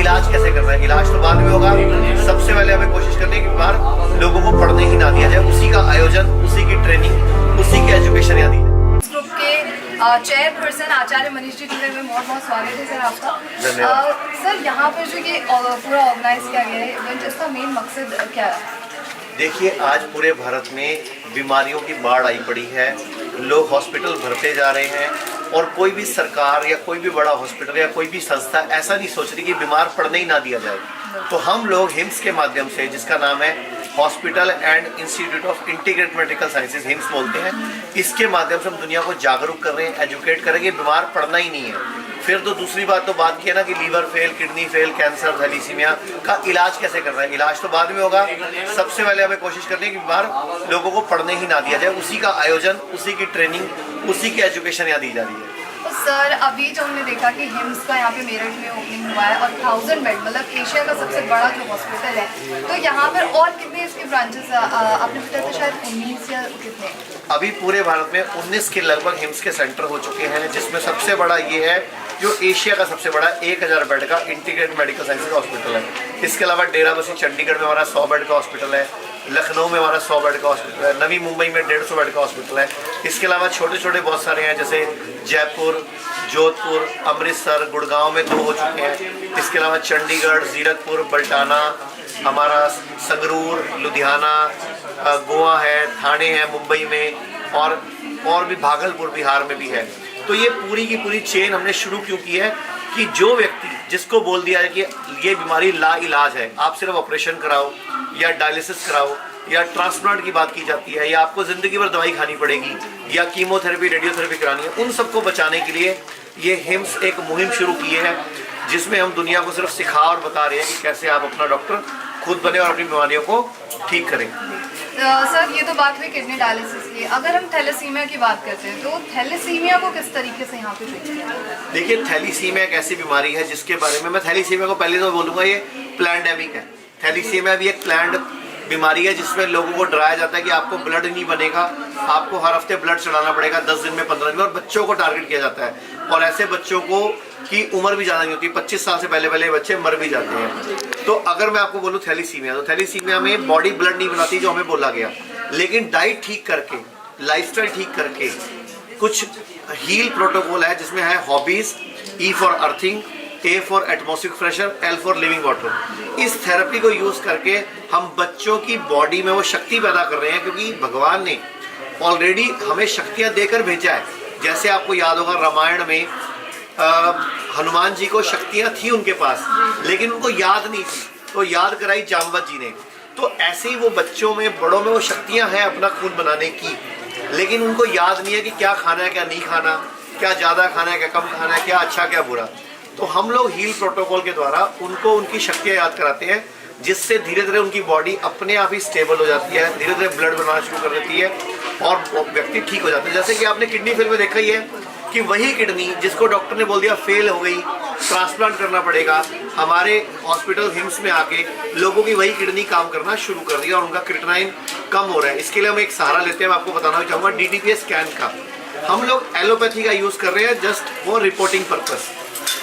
इलाज कैसे करना है। इलाज तो बाद में होगा, सबसे पहले हमें कोशिश करनी है कि बाहर लोगों को पढ़ने ही ना दिया जाए, उसी का आयोजन, उसी की ट्रेनिंग, उसी की एजुकेशन यहाँ दी जाए। ग्रुप के चेयरपर्सन आचार्य मनीष जी जुड़े हुए, बहुत बहुत स्वागत है सर आपका। सर यहाँ पर जो ये पूरा ऑर्गेनाइज किया गया है इवेंट, इसका मेन मकसद क्या है? देखिए, आज पूरे भारत में बीमारियों की बाढ़ आई पड़ी है, लोग हॉस्पिटल भरते जा रहे हैं और कोई भी सरकार या कोई भी बड़ा हॉस्पिटल या कोई भी संस्था ऐसा नहीं सोच रही कि बीमार पड़ने ही ना दिया जाए। तो हम लोग हिम्स के माध्यम से, जिसका नाम है hospital and institute of integrated medical sciences, hymns बोलते हैं, इसके माध्यम से हम दुनिया को जागरूक कर रहे हैं, एजुकेट करेंगे, बीमार पड़ना ही नहीं है। फिर तो दूसरी बात तो बात की है ना कि liver fail, kidney fail, cancer, thalassemia का इलाज कैसे करना है। इलाज तो बाद में होगा, सबसे पहले हमें कोशिश करनी है कि बाहर लोगों को पढ़ने ही ना दिया जाए, उसी का आयोजन, उसी की ट्रेनिंग, उसी की एजुकेशन यहाँ दी जा रही है। तो सर अभी जो हमने देखा कि हिम्स का यहाँ पे मेरठ में ओपनिंग हुआ है और 1000 बेड, मतलब एशिया का सबसे बड़ा जो हॉस्पिटल है, तो यहाँ पर और कितने इसके ब्रांचेस आपने बताया था? शायद 19 या कितने? अभी पूरे भारत में 19 के लगभग हिम्स के सेंटर हो चुके हैं, जिसमें सबसे बड़ा ये है जो एशिया का सबसे बड़ा 1000 बेड का इंटीग्रेटेड मेडिकल साइंसेज हॉस्पिटल है। इसके अलावा डेराबस्सी चंडीगढ़ में हमारा 100 बेड का हॉस्पिटल है, लखनऊ में हमारा 100 बेड का हॉस्पिटल है, नवी मुंबई में 150 बेड का हॉस्पिटल है। इसके अलावा छोटे छोटे बहुत सारे हैं, जैसे जयपुर, जोधपुर, अमृतसर, गुड़गांव में 2 हो चुके हैं। इसके अलावा चंडीगढ़, जीरकपुर, बल्टाना, हमारा संगरूर, लुधियाना, गोवा है, थाने है मुंबई में, और भी भागलपुर बिहार में भी है। तो ये पूरी की पूरी चेन हमने शुरू क्यों की है कि जो व्यक्ति, जिसको बोल दिया है कि ये बीमारी ला इलाज है, आप सिर्फ ऑपरेशन कराओ या डायलिसिस कराओ या ट्रांसप्लांट की बात की जाती है, या आपको ज़िंदगी भर दवाई खानी पड़ेगी या कीमोथेरेपी, रेडियोथेरेपी करानी है, उन सबको बचाने के लिए ये हिम्स एक मुहिम शुरू की है, जिसमें हम दुनिया को सिर्फ सिखा और बता रहे हैं कि कैसे आप अपना डॉक्टर खुद बने और अपनी बीमारियों को ठीक करें। सर ये तो बात हुई किडनी डायलिसिस की, अगर हम थैलेसीमिया की बात करते हैं तो थैलेसीमिया को किस तरीके से यहाँ पे ट्रीट किया जाता है? देखिए, थैलीसीमिया एक ऐसी बीमारी है जिसके बारे में मैं थैलीसीमिया को पहले तो बोलूँगा ये प्लैंडेमिक है। थैलीसीमिया भी एक प्लैंड बीमारी है जिसमें लोगों को डराया जाता है कि आपको ब्लड नहीं बनेगा, आपको हर हफ्ते ब्लड चढ़ाना पड़ेगा 10 दिन में, 15 दिन में, और बच्चों को टारगेट किया जाता है। और ऐसे बच्चों को की उम्र भी ज़्यादा नहीं होती, 25 साल से पहले पहले बच्चे मर भी जाते हैं। तो अगर मैं आपको बोलूँ थैलीसीमिया, तो थैलीसीमिया में बॉडी ब्लड नहीं बनाती जो हमें बोला गया, लेकिन डाइट ठीक करके, लाइफस्टाइल ठीक करके, कुछ हील प्रोटोकॉल है जिसमें है hobbies, E for earthing, A for atmospheric pressure, L for living water. इस थेरेपी को यूज करके हम बच्चों की बॉडी में वो शक्ति पैदा कर रहे हैं, क्योंकि भगवान ने ऑलरेडी हमें शक्तियां देकर भेजा है। जैसे आपको याद होगा रामायण में हनुमान जी को शक्तियां थी उनके पास, लेकिन उनको याद नहीं थी, तो याद कराई जामवत जी ने। तो ऐसे ही वो बच्चों में, बड़ों में वो शक्तियां हैं अपना खून बनाने की, लेकिन उनको याद नहीं है कि क्या खाना है, क्या नहीं खाना, क्या ज़्यादा खाना है, क्या कम खाना है, क्या अच्छा क्या बुरा। तो हम लोग हील प्रोटोकॉल के द्वारा उनको उनकी शक्तियाँ याद कराते हैं, जिससे धीरे धीरे उनकी बॉडी अपने आप ही स्टेबल हो जाती है, धीरे धीरे ब्लड बनाना शुरू कर देती है और व्यक्ति ठीक हो जाता है। जैसे कि आपने किडनी फेल में देखा ही है कि वही किडनी जिसको डॉक्टर ने बोल दिया फेल हो गई, ट्रांसप्लांट करना पड़ेगा, हमारे हॉस्पिटल हिम्स में आके लोगों की वही किडनी काम करना शुरू कर दिया और उनका क्रिएटिनिन कम हो रहा है। इसके लिए हम एक सहारा लेते हैं, मैं आपको बताना चाहूँगा DTPA स्कैन का। हम लोग एलोपैथी का यूज़ कर रहे हैं जस्ट फॉर रिपोर्टिंग पर्पस,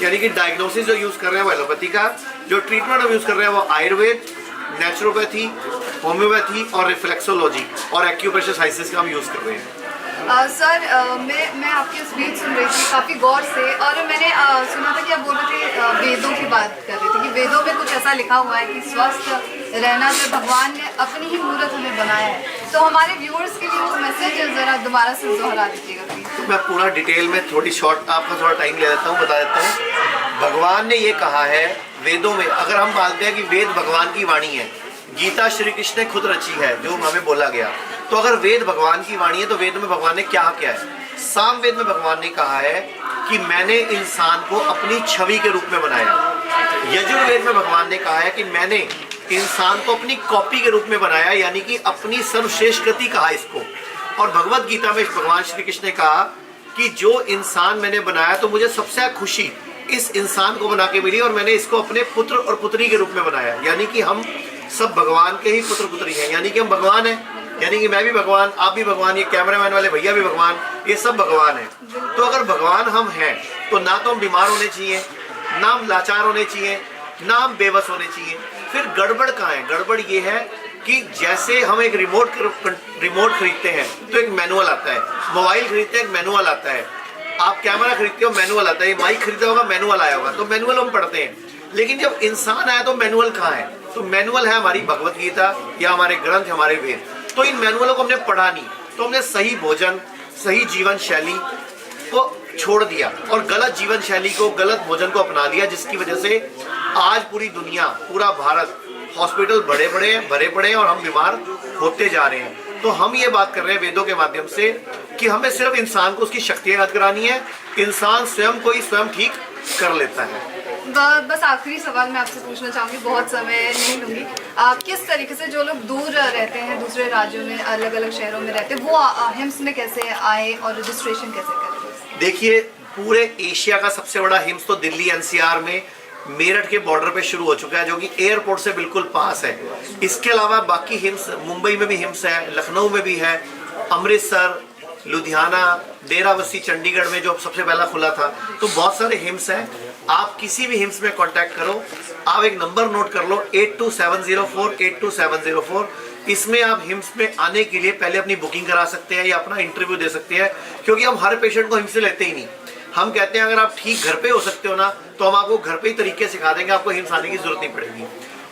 यानी कि डायग्नोसिस जो यूज़ कर रहे हैं वो एलोपैथी का, जो ट्रीटमेंट हम यूज़ कर रहे हैं वो आयुर्वेद, नेचुरोपैथी, होम्योपैथी और रिफ्लेक्सोलॉजी और एक्यूप्रेशर साइंसेस का हम यूज़ कर रहे हैं। सर मैं आपकी स्पीच सुन रही थी काफ़ी गौर से, और मैंने सुना था कि आप बोल रहे थे वेदों की बात कर रहे थे कि वेदों में कुछ ऐसा लिखा हुआ है कि स्वस्थ रहना जो भगवान ने अपनी ही मूर्त हमें बनाया है। तो हमारे व्यूअर्स के लिए वो मैसेज ज़रा दोबारा से दोहरा दीजिएगा प्लीज। तो मैं पूरा डिटेल में थोड़ी शॉर्ट आपका थोड़ा टाइम ले लेता हूँ, बता देता हूँ। भगवान ने ये कहा है वेदों में, अगर हम मानते हैं कि वेद भगवान की वाणी है, गीता श्री कृष्ण ने खुद रची है जो हमें बोला गया, तो अगर वेद भगवान की वाणी है तो वेद में भगवान ने क्या किया है? सामवेद में भगवान ने कहा है कि मैंने इंसान को अपनी छवि के रूप में बनाया। यजुर्वेद में भगवान ने कहा है कि मैंने इंसान को अपनी कॉपी के रूप में बनाया, यानी कि अपनी सर्वश्रेष्ठ कृति कहा इसको। और भगवत गीता में भगवान श्री कृष्ण ने कहा कि जो इंसान मैंने बनाया तो मुझे सबसे खुशी इस इंसान को बना के मिली और मैंने इसको अपने पुत्र और पुत्री के रूप में बनाया, यानी कि हम सब भगवान के ही पुत्र पुत्री हैं, यानी कि हम भगवान हैं, यानी कि मैं भी भगवान, आप भी भगवान, ये कैमरामैन वाले भैया भी भगवान, ये सब भगवान हैं। तो अगर भगवान हम हैं तो ना तो हम बीमार होने चाहिए, ना हम लाचार होने चाहिए, नाम बेबस होने चाहिए। फिर गड़बड़ कहाँ है? गड़बड़ ये है कि जैसे हम एक रिमोट खरीदते हैं तो एक मैनुअल आता है, मोबाइल खरीदते हैं एक मैनुअल आता है, आप कैमरा खरीदते हो मैनुअल आता है, माइक खरीदा होगा मैनुअल आया होगा, तो मैनुअल हम पढ़ते हैं। लेकिन जब इंसान आया तो मैनुअल कहाँ है? तो मैनुअल है हमारी भगवत गीता या हमारे ग्रंथ, हमारे वेद। तो इन मैनुअलों को हमने पढ़ा नहीं, तो हमने सही भोजन, सही जीवन शैली को छोड़ दिया और गलत जीवन शैली को, गलत भोजन को अपना लिया, जिसकी वजह से आज पूरी दुनिया, पूरा भारत, हॉस्पिटल भरे पड़े हैं और हम बीमार होते जा रहे हैं। तो हम ये बात कर रहे हैं वेदों के माध्यम से कि हमें सिर्फ इंसान को उसकी शक्तियां याद करानी है, इंसान स्वयं को ही स्वयं ठीक कर लेता है। बस आखिरी सवाल मैं आपसे पूछना चाहूँगी, बहुत समय नहीं लूँगी। किस तरीके से जो लोग दूर रहते हैं, दूसरे राज्यों में, अलग अलग शहरों में रहते हैं, वो हिम्स में कैसे आए और रजिस्ट्रेशन कैसे करें? देखिए, पूरे एशिया का सबसे बड़ा हिम्स तो दिल्ली एनसीआर में मेरठ के बॉर्डर पे शुरू हो चुका है, जो कि एयरपोर्ट से बिल्कुल पास है। इसके अलावा बाकी हिम्स, मुंबई में भी हिम्स है, लखनऊ में भी है, अमृतसर, लुधियाना, डेराबस्सी, चंडीगढ़ में जो सबसे पहला खुला था। तो बहुत सारे हिम्स हैं। आप किसी भी हिम्स में कांटेक्ट करो। आप एक नंबर नोट कर लो, 8270482704। इसमें आप हिम्स में आने के लिए पहले अपनी बुकिंग करा सकते हैं या अपना इंटरव्यू दे सकते हैं, क्योंकि हम हर पेशेंट को हिम्स से लेते ही नहीं। हम कहते हैं अगर आप ठीक घर पे हो सकते हो ना, तो हम आपको घर पे ही तरीके सिखा देंगे, आपको हिम्स आने की जरूरत नहीं पड़ेगी।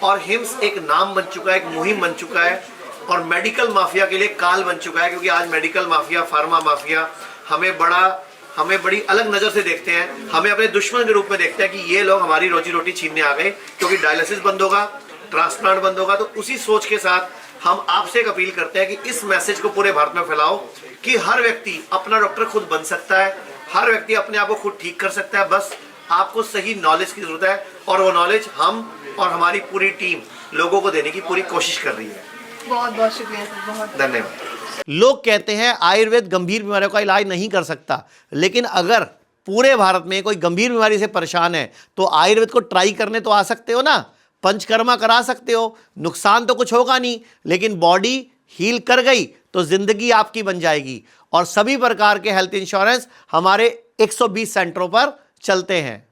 और हिम्स एक नाम बन चुका है, एक मुहिम बन चुका है और मेडिकल माफिया के लिए काल बन चुका है, क्योंकि आज मेडिकल माफिया, फार्मा माफिया हमें बड़ी अलग नजर से देखते हैं, हमें अपने दुश्मन के रूप में देखते हैं कि ये लोग हमारी रोजी रोटी छीनने आ गए, क्योंकि डायलिसिस बंद होगा, ट्रांसप्लांट बंद होगा। तो उसी सोच के साथ हम आपसे एक अपील करते हैं कि इस मैसेज को पूरे भारत में फैलाओ कि हर व्यक्ति अपना डॉक्टर खुद बन सकता है, हर व्यक्ति अपने आप को खुद ठीक कर सकता है। बस आपको सही नॉलेज की जरूरत है और वो नॉलेज हम और हमारी पूरी टीम लोगों को देने की पूरी कोशिश कर रही है। बहुत बहुत शुक्रिया सर, बहुत धन्यवाद। लोग कहते हैं आयुर्वेद गंभीर बीमारियों का इलाज नहीं कर सकता, लेकिन अगर पूरे भारत में कोई गंभीर बीमारी से परेशान है तो आयुर्वेद को ट्राई करने तो आ सकते हो ना, पंचकर्मा करा सकते हो, नुकसान तो कुछ होगा नहीं, लेकिन बॉडी हील कर गई तो जिंदगी आपकी बन जाएगी। और सभी प्रकार के हेल्थ इंश्योरेंस हमारे 120 सेंटरों पर चलते हैं।